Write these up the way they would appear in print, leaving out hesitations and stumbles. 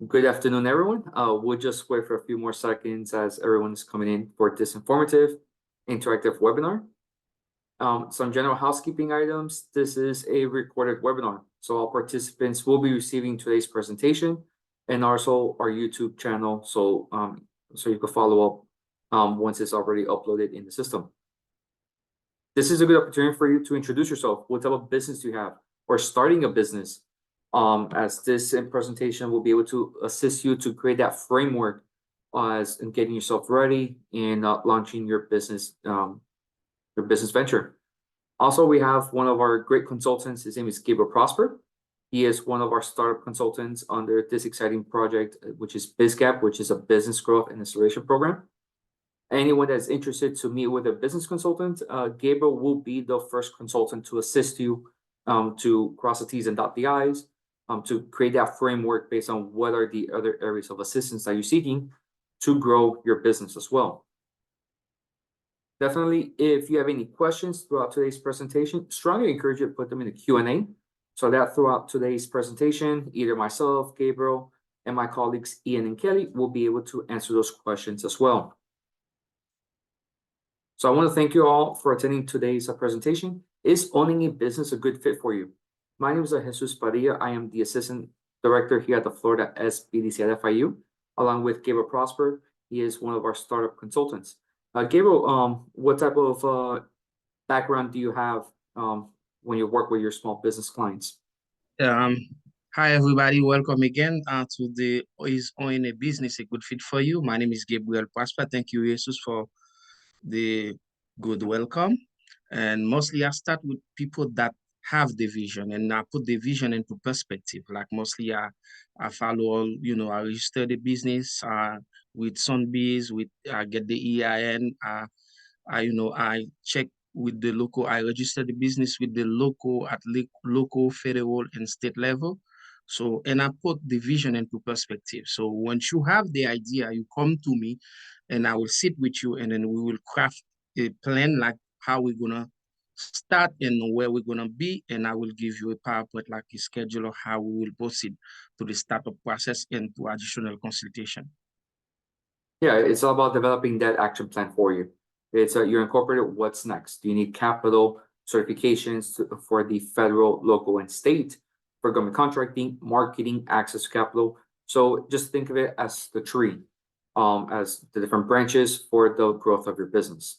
Good afternoon, everyone. We'll just wait for a few more seconds as everyone is coming in for this informative, interactive webinar. Some general housekeeping items. This is a recorded webinar, so all participants will be receiving today's presentation and also our YouTube channel, so you can follow up once it's already uploaded in the system. This is a good opportunity for you to introduce yourself. What type of business do you have, or starting a business? As this presentation will be able to assist you to create that framework as in getting yourself ready and launching your business venture. Also, we have one of our great consultants. His name is Gabriel Prosper. He is one of our startup consultants under this exciting project, which is BizGap, which is a business growth and acceleration program. Anyone that's interested to meet with a business consultant, Gabriel will be the first consultant to assist you to cross the T's and dot the I's, to create that framework based on what are the other areas of assistance that you're seeking to grow your business as well. Definitely, if you have any questions throughout today's presentation, strongly encourage you to put them in the Q&A, so that throughout today's presentation, either myself, Gabriel, and my colleagues Ian and Kelly will be able to answer those questions as well. So I want to thank you all for attending today's presentation. Is owning a business a good fit for you? My name is Jesus Padilla. I am the Assistant Director here at the Florida SBDC at FIU, along with Gabriel Prosper. He is one of our startup consultants. Gabriel, what type of background do you have when you work with your small business clients? Hi, everybody. Welcome again to the Is Owning a Business a Good Fit for You? My name is Gabriel Prosper. Thank you, Jesus, for the good welcome. And mostly I start with people that have the vision, and I put the vision into perspective. Like mostly I follow all, I register the business with Sunbees, I get the EIN, I check with the local, I register the business with the local, local, federal, and state level. So, and I put the vision into perspective. So once you have the idea, you come to me and I will sit with you, and then we will craft a plan, like how we're gonna start and where we're gonna be, and I will give you a PowerPoint, like a schedule of how we will proceed to the startup process and to additional consultation. Yeah, it's all about developing that action plan for you. It's you're incorporated what's next. Do you need capital certifications for the federal, local, and state, for government contracting, marketing, access to capital? So just think of it as the tree, as the different branches for the growth of your business.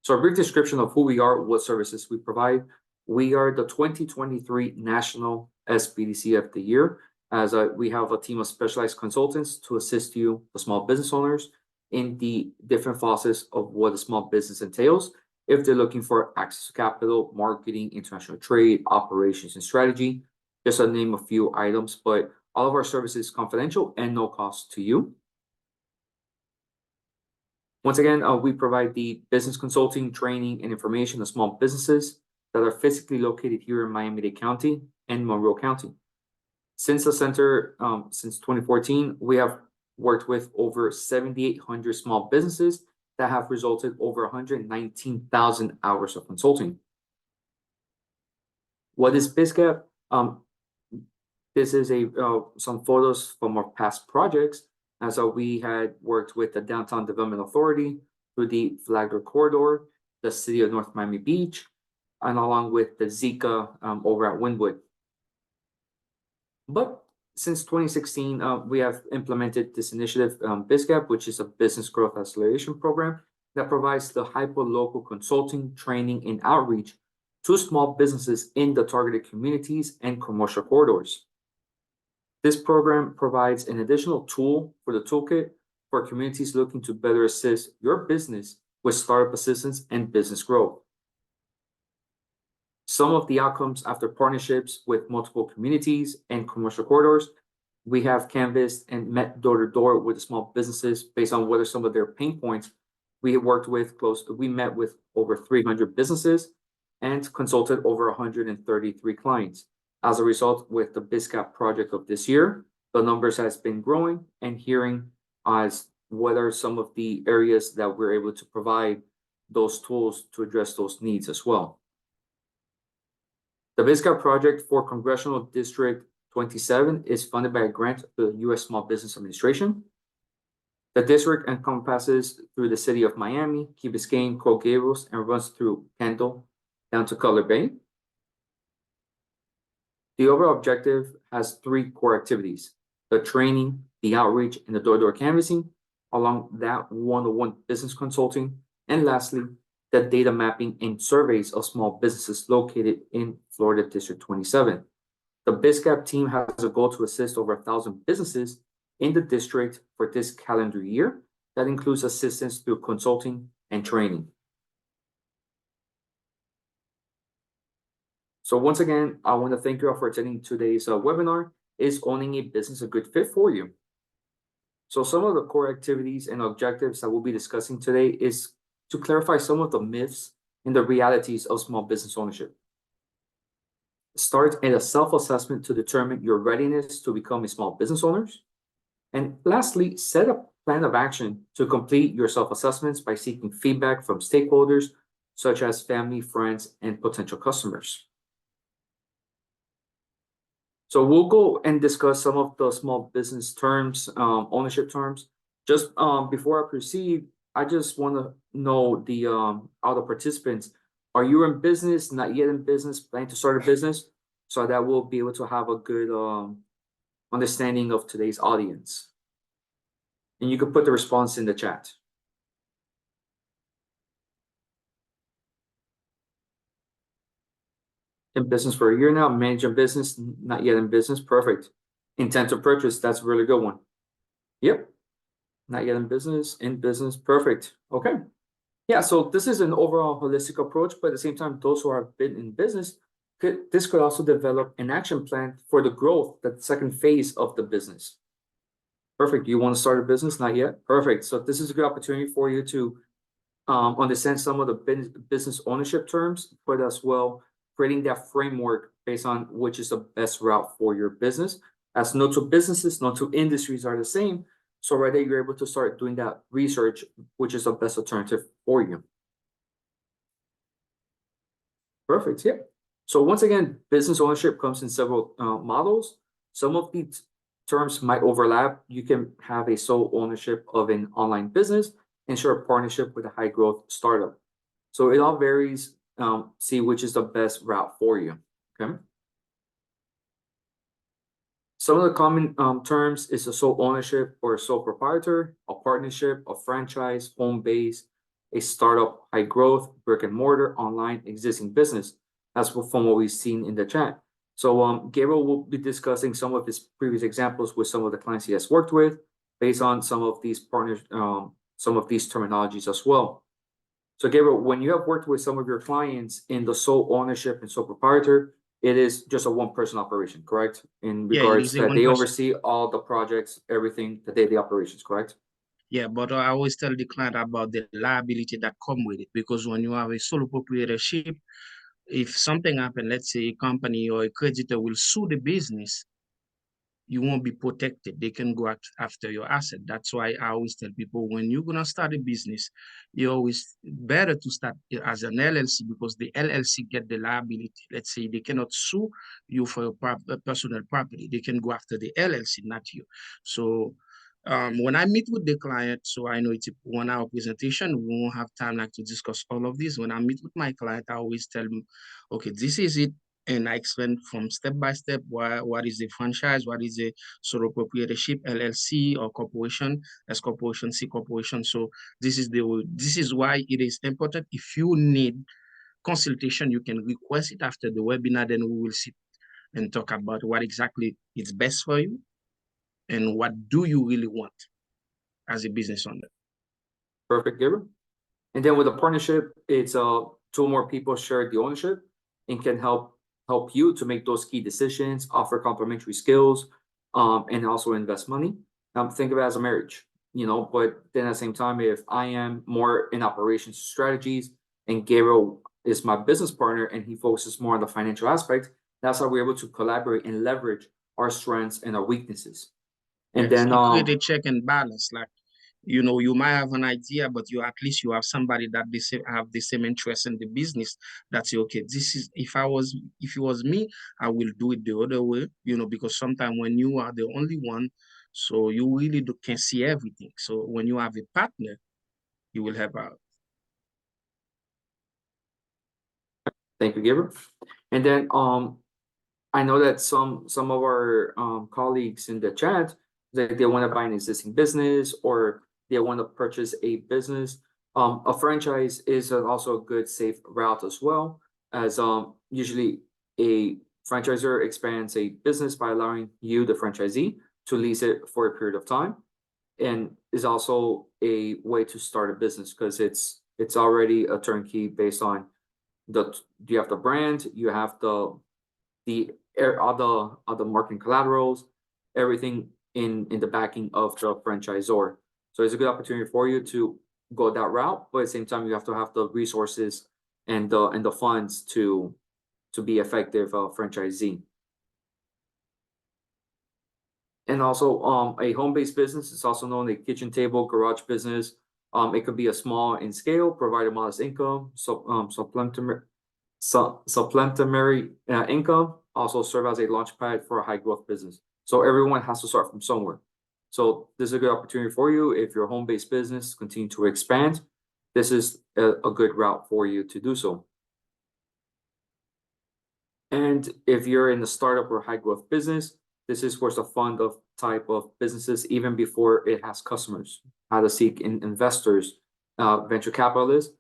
So a brief description of who we are, what services we provide. We are the 2023 National SBDC of the Year, as we have a team of specialized consultants to assist you, the small business owners, in the different facets of what a small business entails. If they're looking for access to capital, marketing, international trade, operations, and strategy, just to name a few items, but all of our services confidential and no cost to you. Once again, we provide the business consulting, training, and information to small businesses that are physically located here in Miami-Dade County and Monroe County. Since the center, since 2014, we have worked with over 7,800 small businesses that have resulted over 119,000 hours of consulting. What is BizGap? This is some photos from our past projects, as we had worked with the Downtown Development Authority through the Flagler Corridor, the City of North Miami Beach, and along with the Zika over at Wynwood. But since 2016, we have implemented this initiative, BizGap, which is a business growth acceleration program that provides the hyper-local consulting, training, and outreach to small businesses in the targeted communities and commercial corridors. This program provides an additional tool for the toolkit for communities looking to better assist your business with startup assistance and business growth. Some of the outcomes after partnerships with multiple communities and commercial corridors, we have canvassed and met door-to-door with the small businesses based on what are some of their pain points. We met with over 300 businesses and consulted over 133 clients. As a result, with the BizGap project of this year, the numbers has been growing, and hearing as what are some of the areas that we're able to provide those tools to address those needs as well. The BizGap project for Congressional District 27 is funded by a grant of the U.S. Small Business Administration. The district encompasses through the city of Miami, Key Biscayne, Coral Gables, and runs through Kendall down to Cutler Bay. The overall objective has 3 core activities: the training, the outreach, and the door-to-door canvassing, along that one-on-one business consulting, and lastly, the data mapping and surveys of small businesses located in Florida District 27. The BizCap team has a goal to assist over 1,000 businesses in the district for this calendar year. That includes assistance through consulting and training. So once again, I want to thank you all for attending today's webinar. Is owning a business a good fit for you? So some of the core activities and objectives that we'll be discussing today is to clarify some of the myths and the realities of small business ownership. Start at a self-assessment to determine your readiness to become a small business owner. And lastly, set a plan of action to complete your self-assessments by seeking feedback from stakeholders such as family, friends, and potential customers. So we'll go and discuss some of the small business terms, ownership terms. Just before I proceed, I just want to know the other participants. Are you in business, not yet in business, planning to start a business? So that we'll be able to have a good understanding of today's audience. And you can put the response in the chat. In business for a year now, managing business, not yet in business, perfect. Intent to purchase, that's a really good one. Yep, not yet in business, perfect. Okay. Yeah, so this is an overall holistic approach, but at the same time, those who have been in business, this could also develop an action plan for the growth, that second phase of the business. Perfect. You want to start a business? Not yet? Perfect. So this is a good opportunity for you to understand some of the business ownership terms, but as well, creating that framework based on which is the best route for your business. As no two businesses, no two industries are the same. So right there, you're able to start doing that research, which is the best alternative for you. Perfect. Yeah. So once again, business ownership comes in several models. Some of these terms might overlap. You can have a sole ownership of an online business and share a partnership with a high growth startup. So it all varies. See which is the best route for you. Okay. Some of the common terms is a sole ownership or a sole proprietor, a partnership, a franchise, home base, a startup, high growth, brick and mortar, online, existing business. That's from what we've seen in the chat. So Gabriel will be discussing some of his previous examples with some of the clients he has worked with based on some of these partners, some of these terminologies as well. So Gabriel, when you have worked with some of your clients in the sole ownership and sole proprietor, it is just a one-person operation, correct? In regards that they oversee all the projects, everything, the daily operations, correct? Yeah, but I always tell the client about the liability that come with it, because when you have a sole proprietorship, if something happens, let's say a company or a creditor will sue the business, you won't be protected. They can go after your asset. That's why I always tell people, when you're going to start a business, you always better to start as an LLC, because the LLC get the liability. Let's say they cannot sue you for your personal property. They can go after the LLC, not you. So when I meet with the client, so I know it's a 1 hour presentation, we won't have time like to discuss all of this. When I meet with my client, I always tell them, okay, this is it. And I explain from step by step what is the franchise, what is a sole proprietorship, LLC or corporation, S corporation, C corporation. So this is why it is important. If you need consultation, you can request it after the webinar. Then we will sit and talk about what exactly is best for you and what do you really want as a business owner. Perfect, Gabriel. And then with a partnership, it's 2 more people share the ownership and can help you to make those key decisions, offer complementary skills, and also invest money. Think of it as a marriage, but then at the same time, if I am more in operations strategies and Gabriel is my business partner and he focuses more on the financial aspect, that's how we're able to collaborate and leverage our strengths and our weaknesses. And then create a check and balance, like you know, you might have an idea, but you at least you have somebody that they say have the same interest in the business. That's okay. This is if it was me, I will do it the other way, you know, because sometimes when you are the only one, so you really can't see everything. So when you have a partner, you will help out. Thank you, Gabriel. And then I know that some of our colleagues in the chat that they want to buy an existing business or they want to purchase a business. A franchise is also a good safe route as well, as usually a franchisor expands a business by allowing you, the franchisee, to lease it for a period of time, and is also a way to start a business because it's already a turnkey based on the you have the brand, you have the other marketing collaterals, everything in the backing of the franchisor. So it's a good opportunity for you to go that route, but at the same time you have to have the resources and the funds to be effective franchisee. And also a home-based business is also known as a kitchen table garage business. It could be a small in scale, provide a modest income, so supplementary income, also serve as a launch pad for a high growth business. So everyone has to start from somewhere. So this is a good opportunity for you. If your home-based business continue to expand, this is a good route for you to do so. And if you're in the startup or high growth business, this is where the fund of type of businesses, even before it has customers, how to seek investors, venture capitalists,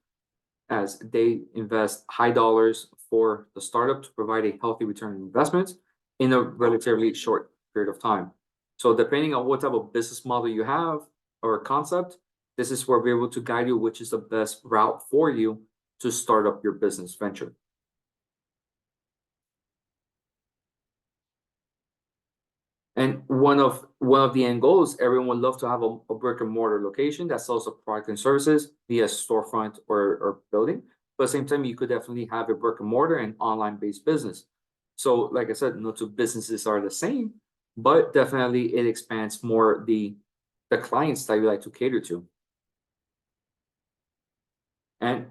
as they invest high dollars for the startup to provide a healthy return on investment in a relatively short period of time. So depending on what type of business model you have or concept, this is where we're able to guide you which is the best route for you to start up your business venture. And one of the end goals, everyone would love to have a brick and mortar location that sells a product and services via storefront or building. But at the same time, you could definitely have a brick and mortar and online based business. So like I said, no two businesses are the same, but definitely it expands more the clients that you like to cater to. And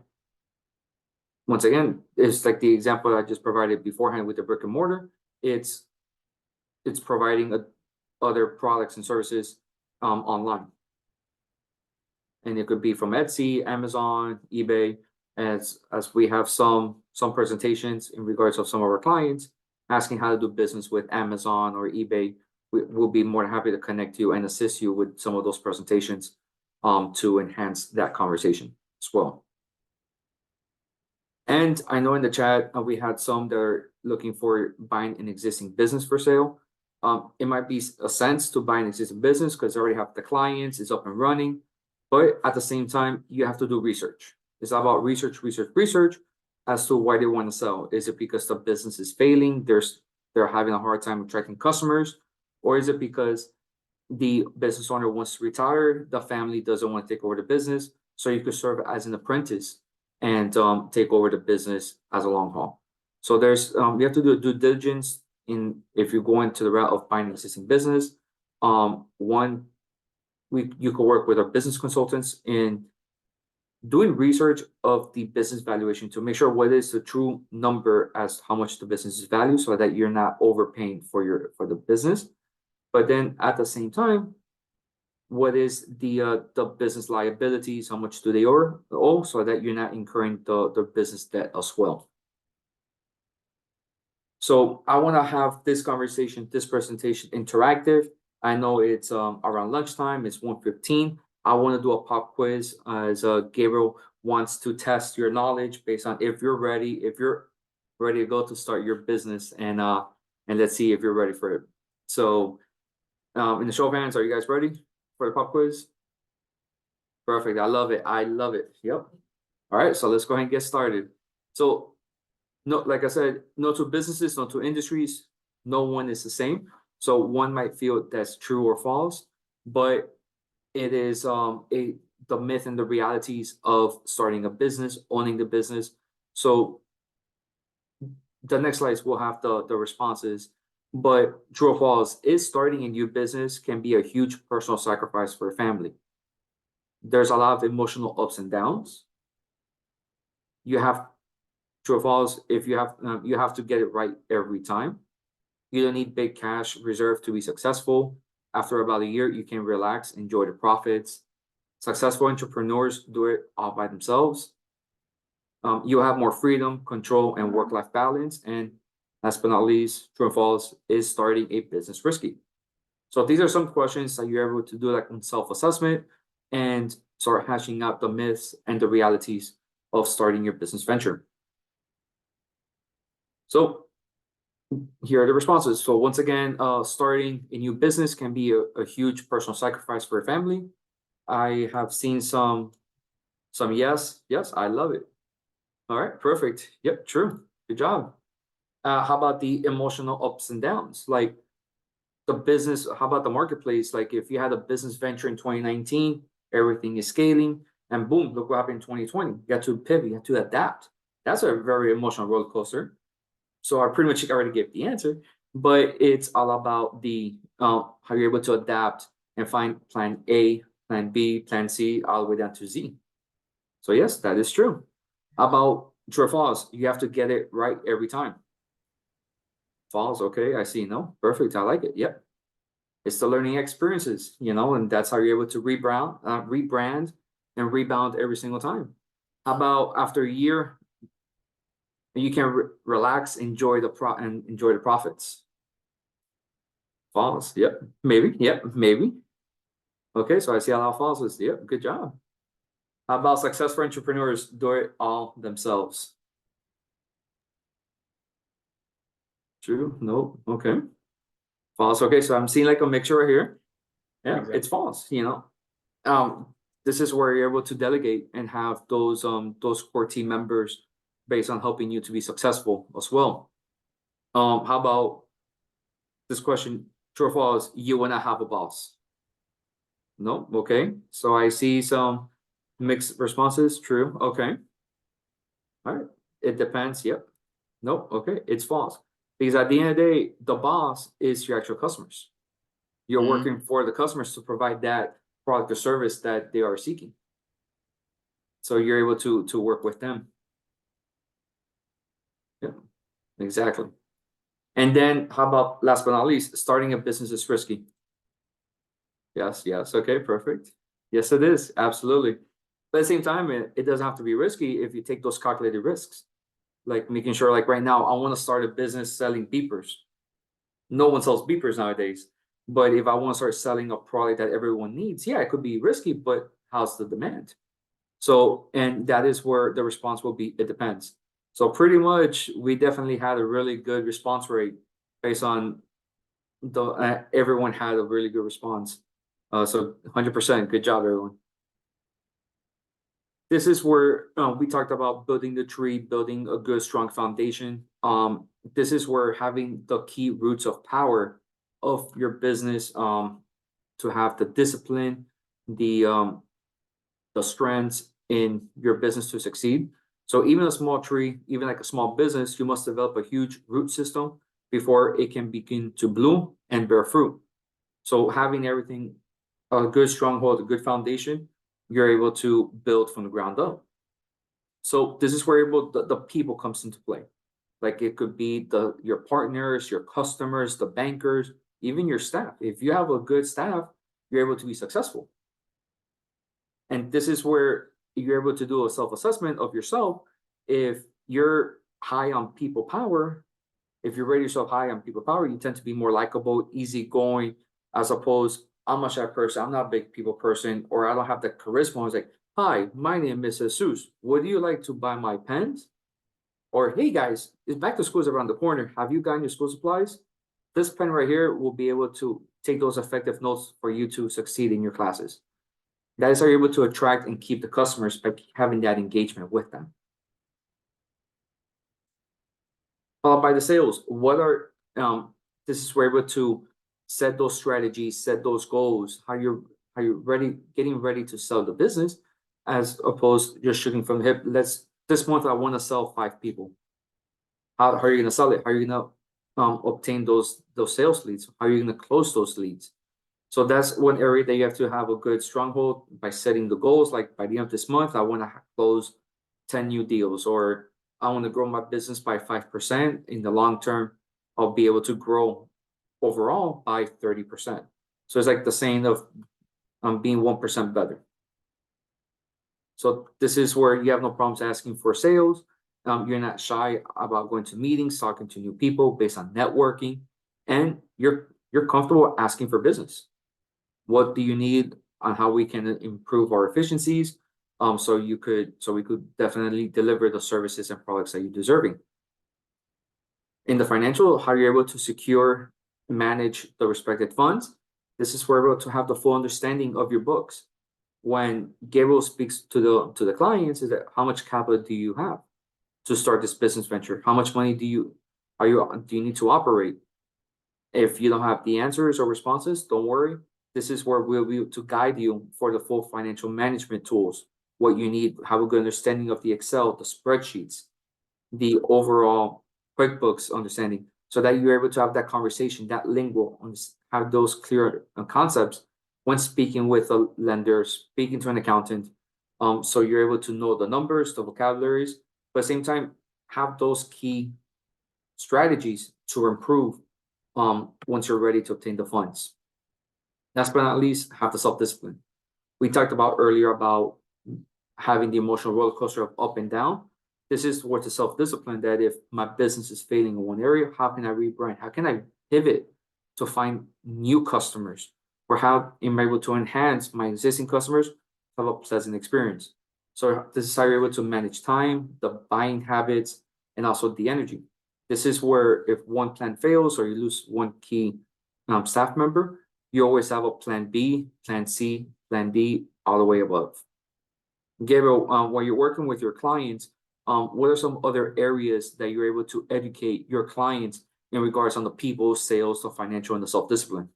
once again, it's like the example I just provided beforehand with the brick and mortar. It's providing other products and services online. And it could be from Etsy, Amazon, eBay, as we have some presentations in regards of some of our clients asking how to do business with Amazon or eBay. We'll be more than happy to connect you and assist you with some of those presentations to enhance that conversation as well. And I know in the chat we had some that are looking for buying an existing business for sale. It might be a sense to buy an existing business because they already have the clients, it's up and running. But at the same time, you have to do research. It's about research as to why they want to sell. Is it because the business is failing? They're having a hard time attracting customers, or is it because the business owner wants to retire, the family doesn't want to take over the business, so you could serve as an apprentice and take over the business as a long haul. So there's you have to do a due diligence if you go into the route of buying an existing business. You could work with our business consultants in doing research of the business valuation to make sure what is the true number as how much the business is valued, so that you're not overpaying for the business. But then at the same time, what is the business liabilities? How much do they owe, so that you're not incurring the business debt as well. So I want to have this conversation, this presentation interactive. I know it's around lunchtime, it's 1:15. I want to do a pop quiz as Gabriel wants to test your knowledge based on if you're ready to go to start your business, and let's see if you're ready for it. So in the show of hands, are you guys ready for the pop quiz? Perfect. I love it. Yep. All right, so let's go ahead and get started. So no, like I said, no two businesses, no two industries, no one is the same. So one might feel that's true or false, but it is the myth and the realities of starting a business, owning the business. So the next slides will have the responses, but true or false is starting a new business can be a huge personal sacrifice for a family. there's a lot of emotional ups and downs. You have, true or false, if you have to get it right every time. You don't need big cash reserve to be successful. After about a year, you can relax, enjoy the profits. Successful entrepreneurs do it all by themselves. You'll have more freedom, control, and work-life balance. And last but not least, true or false, is starting a business risky? So these are some questions that you're able to do like on self-assessment and start hashing out the myths and the realities of starting your business venture. So here are the responses. So once again, starting a new business can be a huge personal sacrifice for a family. I have seen some yes, I love it. All right, perfect. Yep, true. Good job. How about the emotional ups and downs? Like the business, how about the marketplace? Like if you had a business venture in 2019, everything is scaling, and boom, look what happened in 2020. You got to pivot, you have to adapt. That's a very emotional roller coaster. So I pretty much already gave the answer, but it's all about the how you're able to adapt and find plan A, plan B, plan C, all the way down to Z. So yes, that is true. About true or false, you have to get it right every time. False, okay, I see. No, perfect. I like it. Yep. It's the learning experiences, and that's how you're able to rebrand and rebound every single time. How about after a year, you can relax, enjoy the profits? False. Yep. Maybe. Yep. Maybe. Okay, so I see a lot of falses. Yep. Good job. How about successful entrepreneurs do it all themselves? True. No. Okay. False. Okay, so I'm seeing like a mixture right here. Yeah, Exactly. it's false. This is where you're able to delegate and have those core team members based on helping you to be successful as well. How about this question? True or false? You wanna have a boss? No. Okay. So I see some mixed responses. True. Okay. All right. It depends. Yep. Nope. Okay. It's false. Because at the end of the day, the boss is your actual customers. You're working for the customers to provide that product or service that they are seeking. So you're able to work with them. Yeah, exactly. And then how about last but not least, starting a business is risky? Yes, yes. Okay, perfect. Yes, it is. Absolutely. But at the same time, it doesn't have to be risky if you take those calculated risks. Like making sure, like right now, I want to start a business selling beepers. No one sells beepers nowadays. But if I want to start selling a product that everyone needs, yeah, it could be risky, but how's the demand? So, and that is where the response will be, it depends. So pretty much, we definitely had a really good response rate based on everyone had a really good response. So 100%, good job, everyone. This is where we talked about building the tree, building a good, strong foundation. This is where having the key roots of power of your business, to have the discipline, the strengths in your business to succeed. So even a small tree, even like a small business, you must develop a huge root system before it can begin to bloom and bear fruit. So having everything, a good stronghold, a good foundation, you're able to build from the ground up. So this is where the people comes into play. Like it could be your partners, your customers, the bankers, even your staff. If you have a good staff, you're able to be successful. And this is where you're able to do a self-assessment of yourself. If you're high on people power, if you rate yourself high on people power, you tend to be more likable, easygoing, as opposed, I'm a shy person, I'm not a big people person, or I don't have the charisma. I was like, hi, my name is Jesus. Would you like to buy my pens? Or, hey guys, it's back to school's around the corner. Have you gotten your school supplies? This pen right here will be able to take those effective notes for you to succeed in your classes. That is how you're able to attract and keep the customers by having that engagement with them. Followed by the sales. This is where we're able to set those strategies, set those goals, how you're getting ready to sell the business, as opposed to just shooting from the hip. This month I want to sell 5 people. How are you going to sell it? How are you going to obtain those sales leads? How are you going to close those leads? So that's one area that you have to have a good stronghold by setting the goals. Like by the end of this month, I want to close 10 new deals, or I want to grow my business by 5%. In the long term, I'll be able to grow overall by 30%. So it's like the saying of being 1% better. So this is where you have no problems asking for sales. You're not shy about going to meetings, talking to new people based on networking, and you're comfortable asking for business. What do you need on how we can improve our efficiencies? So we could definitely deliver the services and products that you're deserving. In the financial, how you're able to secure, manage the respected funds. This is where we're able to have the full understanding of your books. When Gabriel speaks to the clients, is that how much capital do you have to start this business venture? How much money do you need to operate? If you don't have the answers or responses, don't worry. This is where we'll be able to guide you for the full financial management tools. What you need, have a good understanding of the Excel, the spreadsheets, the overall QuickBooks understanding, so that you're able to have that conversation, that lingual, have those clear concepts when speaking with a lender, speaking to an accountant. So you're able to know the numbers, the vocabularies, but at the same time, have those key strategies to improve once you're ready to obtain the funds. Last but not least, have the self-discipline. We talked about earlier about having the emotional roller coaster of up and down. This is towards the self-discipline that if my business is failing in one area, how can I rebrand? How can I pivot to find new customers? Or how am I able to enhance my existing customers to have a pleasant experience? So this is how you're able to manage time, the buying habits, and also the energy. This is where if one plan fails or you lose one key staff member, you always have a plan B, plan C, plan D, all the way above. Gabriel, when you're working with your clients, what are some other areas that you're able to educate your clients in regards on the people, sales, the financial, and the self-discipline?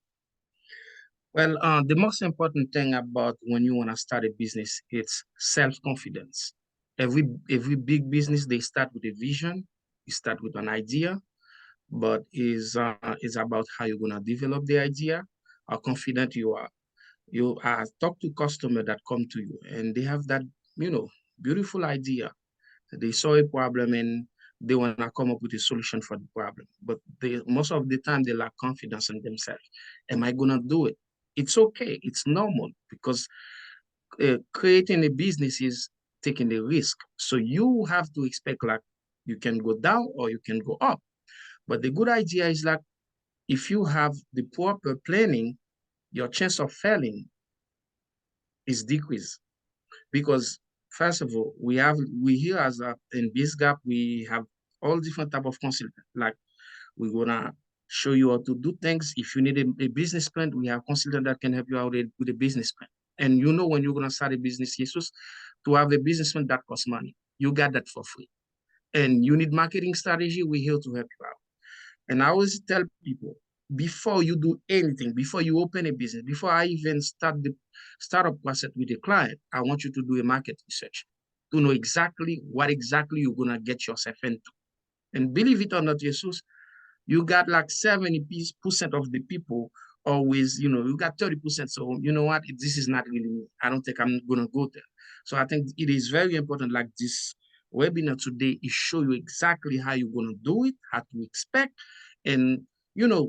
Well, the most important thing about when you want to start a business, it's self-confidence. Every big business, they start with a vision, you start with an idea, but is about how you're gonna develop the idea, how confident you are. You talk to customers that come to you and they have that, beautiful idea. They saw a problem and they want to come up with a solution for the problem. But most of the time they lack confidence in themselves. Am I gonna do it? It's okay. It's normal because creating a business is taking a risk. So you have to expect like you can go down or you can go up. But the good idea is like if you have the proper planning, your chance of failing is decreased. Because first of all, we here as in BizGap, we have all different type of consultant. Like we're gonna show you how to do things. If you need a business plan, we have consultant that can help you out with a business plan. And when you're gonna start a business, Jesus, to have a business plan that costs money. You got that for free. And you need marketing strategy, we're here to help you out. And I always tell people, before you do anything, before you open a business, before I even start the startup process with a client, I want you to do a market research to know exactly what exactly you're gonna get yourself into. And believe it or not, Jesus, you got like 70% of the people always, you got 30%. So you know what? This is not really me. I don't think I'm gonna go there. So I think it is very important, like this webinar today is show you exactly how you're gonna do it, how to expect, and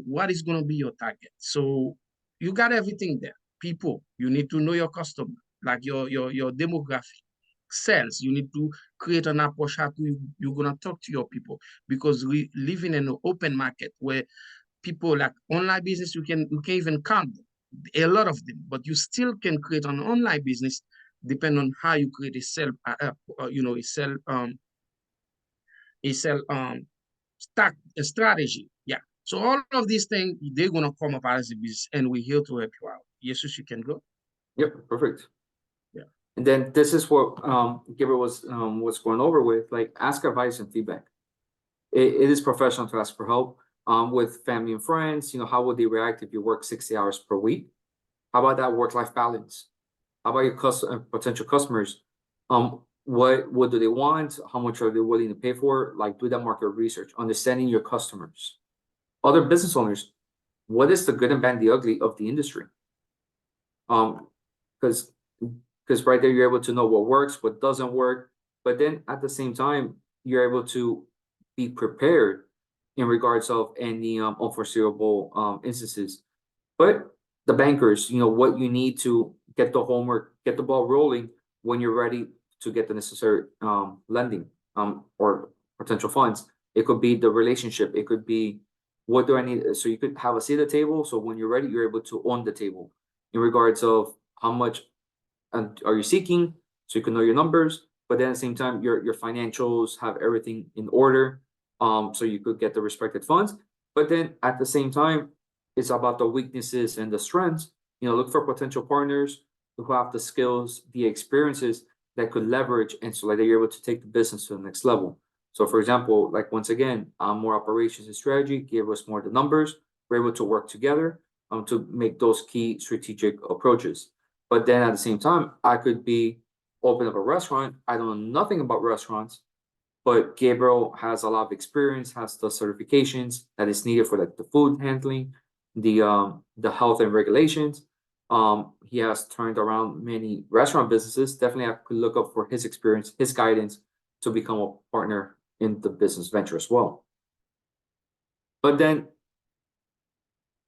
what is gonna be your target. So you got everything there. People, you need to know your customer, like your demographic. Sales, you need to create an approach how you're gonna talk to your people because we live in an open market where people like online business, you can even count a lot of them, but you still can create an online business depending on how you create a sell, a strategy. Yeah. So all of these things, they're gonna come up as a business, and we're here to help you out. Yes, you can go. Yep, perfect. Yeah. And then this is what Gabriel was going over with, like ask advice and feedback. It is professional to ask for help with family and friends. How would they react if you work 60 hours per week? How about that work-life balance? How about your potential customers? What do they want? How much are they willing to pay for? Like do that market research, understanding your customers. Other business owners, what is the good and bad and the ugly of the industry? Because right there you're able to know what works, what doesn't work, but then at the same time you're able to be prepared in regards of any unforeseeable instances. But the bankers, what you need to get the homework, get the ball rolling when you're ready to get the necessary lending or potential funds. It could be the relationship. It could be what do I need? So you could have a seat at the table. So when you're ready, you're able to own the table in regards of how much are you seeking, so you can know your numbers, but then at the same time, your financials have everything in order, so you could get the respected funds. But then at the same time, it's about the weaknesses and the strengths. Look for potential partners who have the skills, the experiences that could leverage, and so like that you're able to take the business to the next level. So for example, like once again, more operations and strategy give us more of the numbers. We're able to work together to make those key strategic approaches. But then at the same time, I could be open up a restaurant. I don't know nothing about restaurants, but Gabriel has a lot of experience, has the certifications that is needed for like the food handling, the health and regulations. He has turned around many restaurant businesses. Definitely, I could look up for his experience, his guidance to become a partner in the business venture as well. But then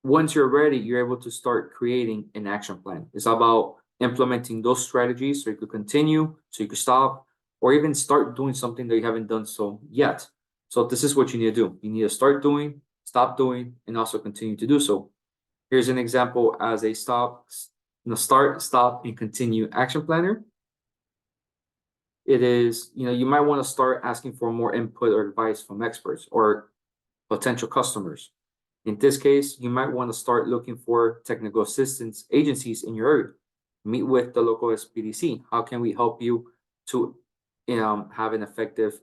once you're ready, you're able to start creating an action plan. It's about implementing those strategies so you could continue, so you could stop, or even start doing something that you haven't done so yet. So this is what you need to do. You need to start doing, stop doing, and also continue to do so. Here's an example as a start, stop, and continue action planner. It is, you might want to start asking for more input or advice from experts or potential customers. In this case, you might want to start looking for technical assistance agencies in your area. Meet with the local SBDC. How can we help you to have an effective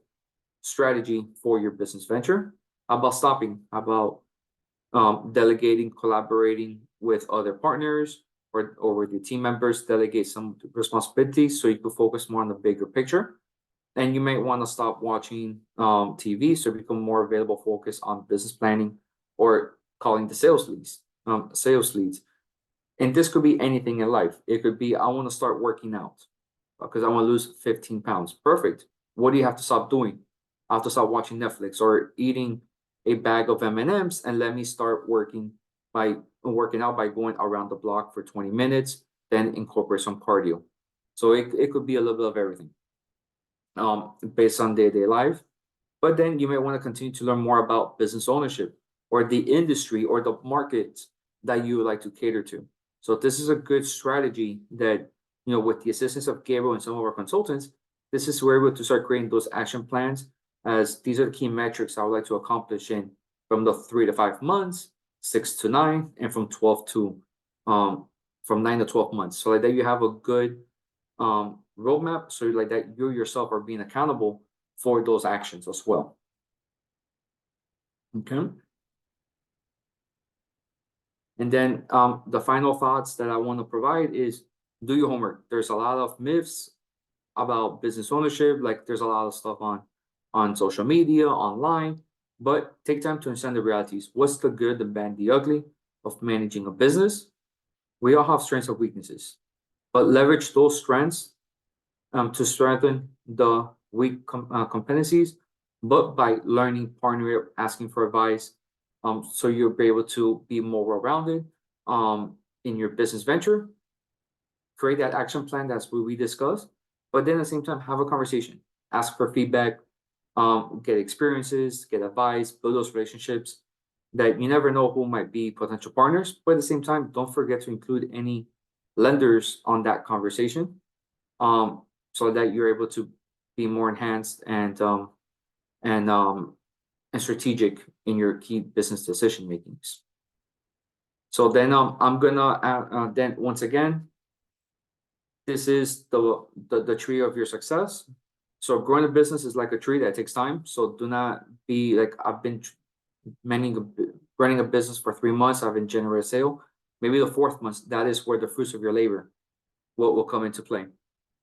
strategy for your business venture? How about stopping? How about delegating, collaborating with other partners or with your team members? Delegate some responsibilities so you can focus more on the bigger picture. And you may want to stop watching TV so become more available, focus on business planning or calling the sales leads. And this could be anything in life. It could be, I want to start working out because I want to lose 15 pounds. Perfect. What do you have to stop doing? I have to stop watching Netflix or eating a bag of M&Ms and let me start working out by going around the block for 20 minutes, then incorporate some cardio. So it could be a little bit of everything based on day-to-day life. But then you may want to continue to learn more about business ownership or the industry or the market that you would like to cater to. So this is a good strategy that, with the assistance of Gabriel and some of our consultants, this is where we're able to start creating those action plans, as these are the key metrics I would like to accomplish in from the 3 to 5 months, 6 to 9, and from 9 to 12 months. So like that you have a good roadmap, so like that you yourself are being accountable for those actions as well. Okay. And then the final thoughts that I want to provide is do your homework. There's a lot of myths about business ownership. Like there's a lot of stuff on social media, online, but take time to understand the realities. What's the good, the bad, the ugly of managing a business? We all have strengths and weaknesses, but leverage those strengths to strengthen the weak competencies, but by learning, partnering, asking for advice, so you'll be able to be more well-rounded in your business venture. Create that action plan, that's what we discussed, but then at the same time, have a conversation, ask for feedback, get experiences, get advice, build those relationships that you never know who might be potential partners, but at the same time, don't forget to include any lenders on that conversation, so that you're able to be more enhanced and strategic in your key business decision makings. So then I'm gonna then once again, this is the tree of your success. So growing a business is like a tree that takes time. So do not be like, I've been running a business for 3 months, I've been generating a sale. Maybe the 4th month, that is where the fruits of your labor will come into play.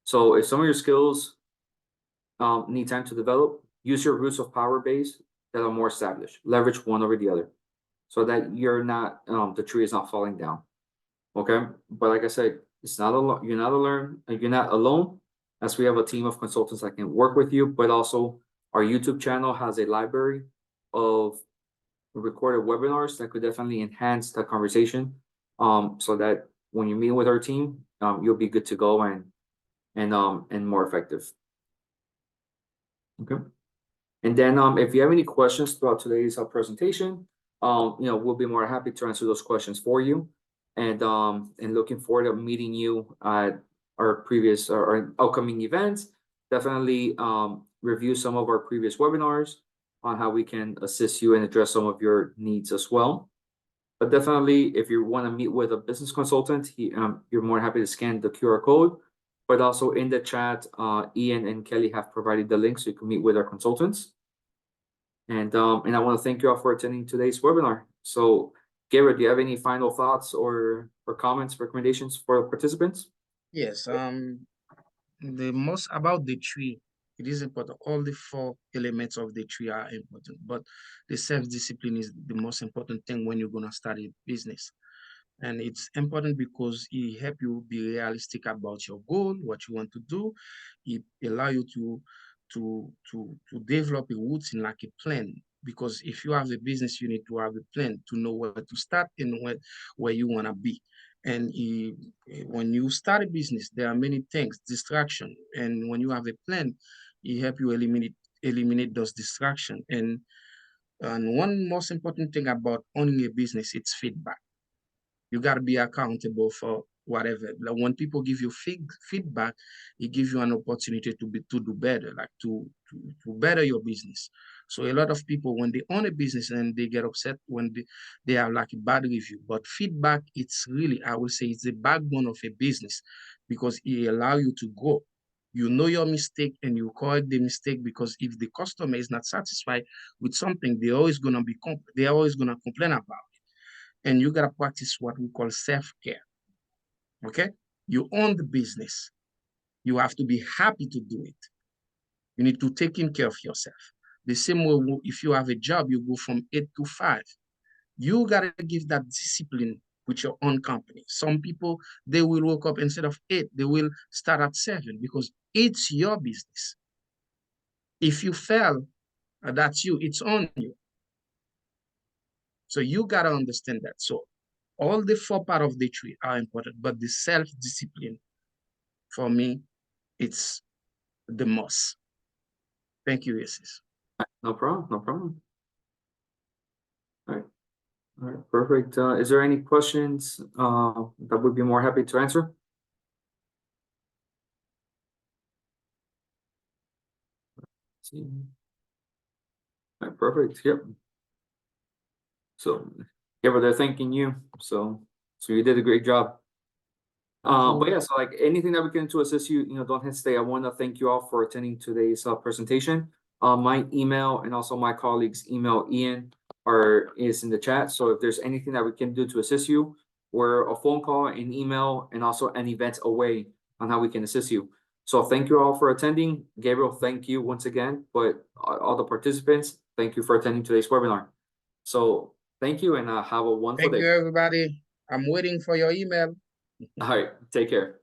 So if some of your skills need time to develop, use your roots of power base that are more established. Leverage one over the other so that you're not, the tree is not falling down. Okay. But like I said, It's not alone. You're not alone, as we have a team of consultants that can work with you. But also, our YouTube channel has a library of recorded webinars that could definitely enhance the conversation. So that when you meet with our team, you'll be good to go and more effective. Okay. And then if you have any questions throughout today's presentation, we'll be more happy to answer those questions for you. And looking forward to meeting you at our previous or upcoming events. Definitely review some of our previous webinars on how we can assist you and address some of your needs as well. But definitely, if you want to meet with a business consultant, you're more happy to scan the QR code. But also in the chat, Ian and Kelly have provided the link so you can meet with our consultants. And I want to thank you all for attending today's webinar. So, Gabriel, do you have any final thoughts or comments, recommendations for participants? Yes. The most about the tree, it is important. All the 4 elements of the tree are important, but the self-discipline is the most important thing when you're gonna start a business. And it's important because it helps you be realistic about your goal, what you want to do. It allows you to develop a routine, like a plan. Because if you have a business, you need to have a plan to know where to start and where you want to be. And when you start a business, there are many things, distraction. And when you have a plan, it helps you eliminate those distractions. And one most important thing about owning a business, it's feedback. You got to be accountable for whatever. Like when people give you feedback, it gives you an opportunity to do better, like to better your business. So a lot of people, when they own a business, and they get upset when they have like a bad review. But feedback, it's really, I would say, it's the backbone of a business, because it allows you to grow. You know your mistake and you correct the mistake, because if the customer is not satisfied with something, they're always gonna complain about. And you got to practice what we call self-care. Okay? You own the business. You have to be happy to do it. You need to take care of yourself. The same way, if you have a job, you go from 8 to 5. You got to give that discipline with your own company. Some people, they will wake up instead of 8, they will start at 7, because it's your business. If you fail, that's you, it's on you. So you got to understand that. So all the 4 parts of the tree are important, but the self-discipline, for me, it's the most. Thank you, Isis. No problem. No problem. All right. All right. Perfect. Is there any questions that would be more happy to answer? Let's see. All right. Perfect. Yep. So, yeah, but they're thanking you. So you did a great job. But yeah, so like anything that we can do to assist you, don't hesitate. I want to thank you all for attending today's presentation. My email and also my colleague's email, Ian, is in the chat. So if there's anything that we can do to assist you, we're a phone call, an email, and also an event away on how we can assist you. So thank you all for attending. Gabriel, thank you once again. But all the participants, thank you for attending today's webinar. So thank you, and have a wonderful day. Thank you, everybody. I'm waiting for your email. All right, take care.